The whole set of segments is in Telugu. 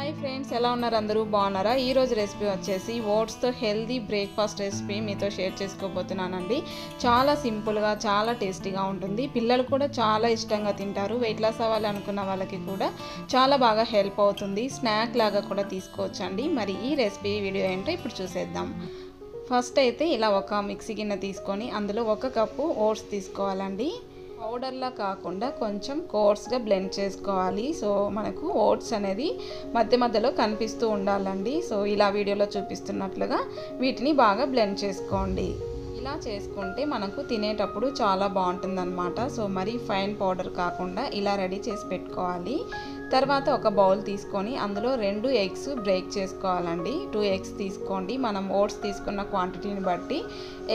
హాయ్ ఫ్రెండ్స్, ఎలా ఉన్నారు? అందరూ బాగున్నారా? ఈరోజు రెసిపీ వచ్చేసి ఓట్స్తో హెల్దీ బ్రేక్ఫాస్ట్ రెసిపీ మీతో షేర్ చేసుకోబోతున్నానండి. చాలా సింపుల్గా, చాలా టేస్టీగా ఉంటుంది. పిల్లలు కూడా చాలా ఇష్టంగా తింటారు. వెయిట్ లాస్ అవ్వాలి అనుకున్న వాళ్ళకి కూడా చాలా బాగా హెల్ప్ అవుతుంది. స్నాక్ లాగా కూడా తీసుకోవచ్చండి. మరి ఈ రెసిపీ వీడియో ఏంటో ఇప్పుడు చూసేద్దాం. ఫస్ట్ అయితే ఇలా ఒక మిక్సీ గిన్నె తీసుకొని అందులో 1 కప్పు ఓట్స్ తీసుకోవాలండి. పౌడర్లా కాకుండా కొంచెం కోర్స్గా బ్లెండ్ చేసుకోవాలి. సో మనకు ఓట్స్ అనేది మధ్య మధ్యలో కనిపిస్తూ ఉండాలండి. సో ఇలా వీడియోలో చూపిస్తున్నట్లుగా వీటిని బాగా బ్లెండ్ చేసుకోండి. ఇలా చేసుకుంటే మనకు తినేటప్పుడు చాలా బాగుంటుందన్నమాట. సో మరీ ఫైన్ పౌడర్ కాకుండా ఇలా రెడీ చేసి పెట్టుకోవాలి. తర్వాత ఒక బౌల్ తీసుకొని అందులో 2 ఎగ్స్ బ్రేక్ చేసుకోవాలండి. 2 ఎగ్స్ తీసుకోండి. మనం ఓట్స్ తీసుకున్న క్వాంటిటీని బట్టి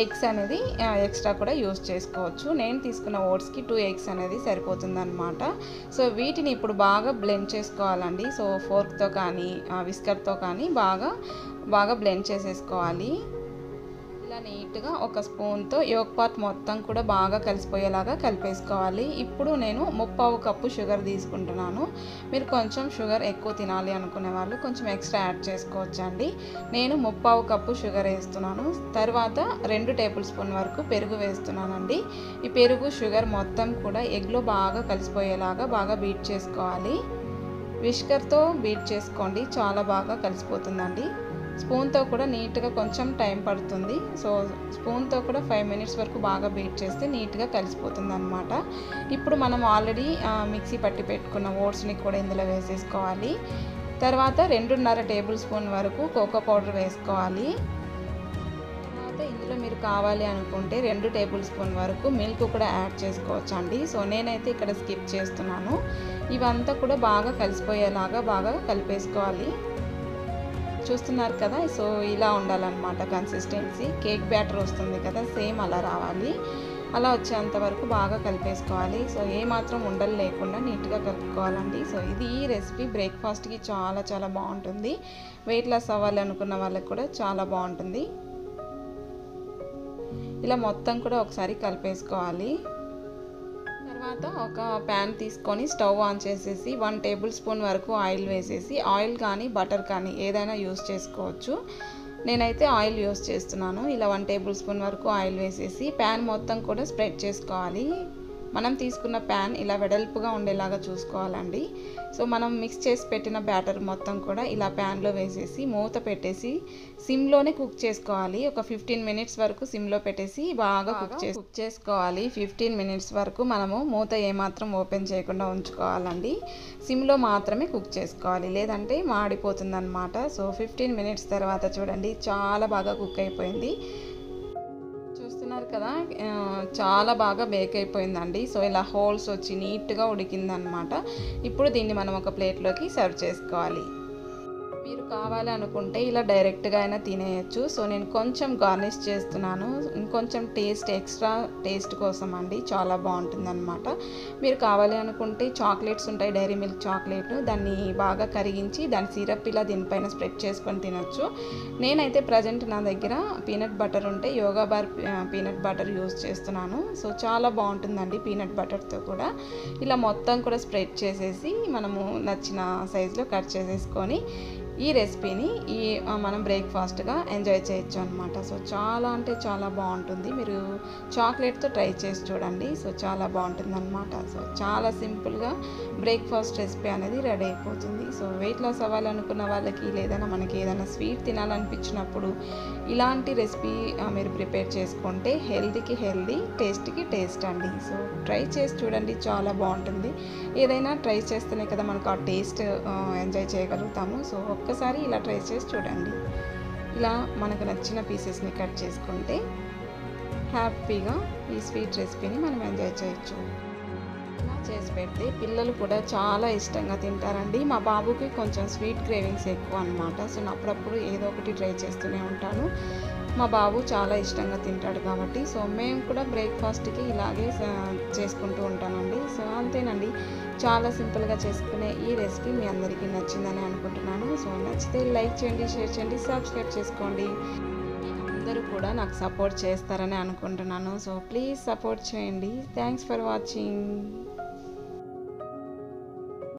ఎగ్స్ అనేది ఎక్స్ట్రా కూడా యూస్ చేసుకోవచ్చు. నేను తీసుకున్న ఓట్స్కి 2 ఎగ్స్ అనేది సరిపోతుందన్నమాట. సో వీటిని ఇప్పుడు బాగా బ్లెండ్ చేసుకోవాలండి. సో ఫోర్క్తో కానీ విస్కర్తో కానీ బాగా బ్లెండ్ చేసేసుకోవాలి. ఇలా నీట్గా ఒక స్పూన్తో యోక్ పాట్ మొత్తం కూడా బాగా కలిసిపోయేలాగా కలిపేసుకోవాలి. ఇప్పుడు నేను 1/2 కప్పు షుగర్ తీసుకుంటున్నాను. మీరు కొంచెం షుగర్ ఎక్కువ తినాలి అనుకునే వాళ్ళు కొంచెం ఎక్స్ట్రా యాడ్ చేసుకోవచ్చండి. నేను 1/2 కప్పు షుగర్ వేస్తున్నాను. తర్వాత 2 టేబుల్ స్పూన్ వరకు పెరుగు వేస్తున్నానండి. ఈ పెరుగు షుగర్ మొత్తం కూడా ఎగ్లో బాగా కలిసిపోయేలాగా బాగా బీట్ చేసుకోవాలి. విస్కర్తో బీట్ చేసుకోండి, చాలా బాగా కలిసిపోతుందండి. స్పూన్తో కూడా నీట్గా కొంచెం టైం పడుతుంది. సో స్పూన్తో కూడా 5 మినిట్స్ వరకు బాగా బీట్ చేస్తే నీట్గా కలిసిపోతుంది అనమాట. ఇప్పుడు మనం ఆల్రెడీ మిక్సీ పట్టి పెట్టుకున్న ఓట్స్ని కూడా ఇందులో వేసేసుకోవాలి. తర్వాత 2.5 టేబుల్ స్పూన్ వరకు కోకో పౌడర్ వేసుకోవాలి. తర్వాత ఇందులో మీరు కావాలి అనుకుంటే 2 టేబుల్ స్పూన్ వరకు మిల్క్ కూడా యాడ్ చేసుకోవచ్చు అండి. సో నేనైతే ఇక్కడ స్కిప్ చేస్తున్నాను. ఇవంతా కూడా బాగా కలిసిపోయేలాగా బాగా కలిపేసుకోవాలి. చూస్తున్నారు కదా, సో ఇలా ఉండాలన్నమాట కన్సిస్టెన్సీ. కేక్ బ్యాటర్ వస్తుంది కదా, సేమ్ అలా రావాలి. అలా వచ్చేంత వరకు బాగా కలిపేసుకోవాలి. సో ఏమాత్రం ఉండలు లేకుండా నీట్గా కలుపుకోవాలండి. సో ఈ రెసిపీ బ్రేక్ఫాస్ట్కి చాలా చాలా బాగుంటుంది. వెయిట్ లాస్ అవ్వాలి అనుకున్న వాళ్ళకి కూడా చాలా బాగుంటుంది. ఇలా మొత్తం కూడా ఒకసారి కలిపేసుకోవాలి. తర్వాత ఒక ప్యాన్ తీసుకొని స్టవ్ ఆన్ చేసేసి 1 టేబుల్ స్పూన్ వరకు ఆయిల్ వేసేసి, ఆయిల్ కానీ బటర్ కానీ ఏదైనా యూస్ చేసుకోవచ్చు. నేనైతే ఆయిల్ యూస్ చేస్తున్నాను. ఇలా 1 టేబుల్ స్పూన్ వరకు ఆయిల్ వేసేసి ప్యాన్ మొత్తం కూడా స్ప్రెడ్ చేసుకోవాలి. మనం తీసుకున్న ప్యాన్ ఇలా వెడల్పుగా ఉండేలాగా చూసుకోవాలండి. సో మనం మిక్స్ చేసి పెట్టిన బ్యాటర్ మొత్తం కూడా ఇలా ప్యాన్లో వేసేసి మూత పెట్టేసి సిమ్లోనే కుక్ చేసుకోవాలి. ఒక 15 మినిట్స్ వరకు సిమ్లో పెట్టేసి బాగా కుక్ చేసుకోవాలి. 15 మినిట్స్ వరకు మనము మూత ఏమాత్రం ఓపెన్ చేయకుండా ఉంచుకోవాలండి. సిమ్లో మాత్రమే కుక్ చేసుకోవాలి, లేదంటే మాడిపోతుంది అనమాట. సో 15 మినిట్స్ తర్వాత చూడండి, చాలా బాగా కుక్ అయిపోయింది. చూస్తున్నారు కదా, చాలా బాగా బేక్ అయిపోయిందండి. సో ఇలా హోల్స్ వచ్చి నీట్గా ఉడికిందనమాట. ఇప్పుడు దీన్ని మనం ఒక ప్లేట్లోకి సర్వ్ చేసుకోవాలి. మీరు కావాలి అనుకుంటే ఇలా డైరెక్ట్గా అయినా తినేయచ్చు. సో నేను కొంచెం గార్నిష్ చేస్తున్నాను, ఇంకొంచెం ఎక్స్ట్రా టేస్ట్ కోసం అండి. చాలా బాగుంటుందన్నమాట. మీరు కావాలి అనుకుంటే చాక్లెట్స్ ఉంటాయి, డైరీ మిల్క్ చాక్లెట్, దాన్ని బాగా కరిగించి దాని సిరప్ ఇలా దీనిపైన స్ప్రెడ్ చేసుకొని తినచ్చు. నేనైతే ప్రజెంట్ నా దగ్గర పీనట్ బటర్ ఉంటే yoga bar peanut butter use చేస్తున్నాను. సో చాలా బాగుంటుందండి పీనట్ బటర్తో కూడా. ఇలా మొత్తం కూడా స్ప్రెడ్ చేసేసి మనము నచ్చిన సైజులో కట్ చేసేసుకొని ఈ రెసిపీని మనం బ్రేక్ఫాస్ట్గా ఎంజాయ్ చేయొచ్చు అనమాట. సో చాలా అంటే చాలా బాగుంటుంది. మీరు చాక్లెట్తో ట్రై చేసి చూడండి. సో చాలా బాగుంటుంది అనమాట. సో చాలా సింపుల్గా బ్రేక్ఫాస్ట్ రెసిపీ అనేది రెడీ అయిపోతుంది. సో వెయిట్ లాస్ అవ్వాలనుకున్న వాళ్ళకి, లేదన్నా మనకి ఏదైనా స్వీట్ తినాలనిపించినప్పుడు ఇలాంటి రెసిపీ మీరు ప్రిపేర్ చేసుకుంటే హెల్తీకి హెల్తీ, టేస్ట్కి టేస్ట్ అండి. సో ట్రై చేసి చూడండి, చాలా బాగుంటుంది. ఏదైనా ట్రై చేస్తేనే కదా మనకు ఆ టేస్ట్ ఎంజాయ్ చేయగలుగుతాము. సో ఒక్కసారి ఇలా ట్రై చేసి చూడండి. ఇలా మనకు నచ్చిన పీసెస్ని కట్ చేసుకుంటే హ్యాపీగా ఈ స్వీట్ రెసిపీని మనం ఎంజాయ్ చేయొచ్చు. ఇలా చేసి పెడితే పిల్లలు కూడా చాలా ఇష్టంగా తింటారండి. మా బాబుకి కొంచెం స్వీట్ క్రేవింగ్స్ ఎక్కువ అనమాట. సో నేను అప్పుడప్పుడు ఏదో ఒకటి ట్రై చేస్తూనే ఉంటాను. మా బాబు చాలా ఇష్టంగా తింటాడు కాబట్టి సో మేము కూడా బ్రేక్ఫాస్ట్కి ఇలాగే చేసుకుంటూ ఉంటానండి. సో అంతేనండి, చాలా సింపుల్గా చేసుకునే ఈ రెసిపీ మీ అందరికీ నచ్చిందని అనుకుంటున్నాను. సో నచ్చితే లైక్ చేయండి, షేర్ చేయండి, సబ్స్క్రైబ్ చేసుకోండి. అందరూ కూడా నాకు సపోర్ట్ చేస్తారని అనుకుంటున్నాను. సో ప్లీజ్ సపోర్ట్ చేయండి. Thanks for watching.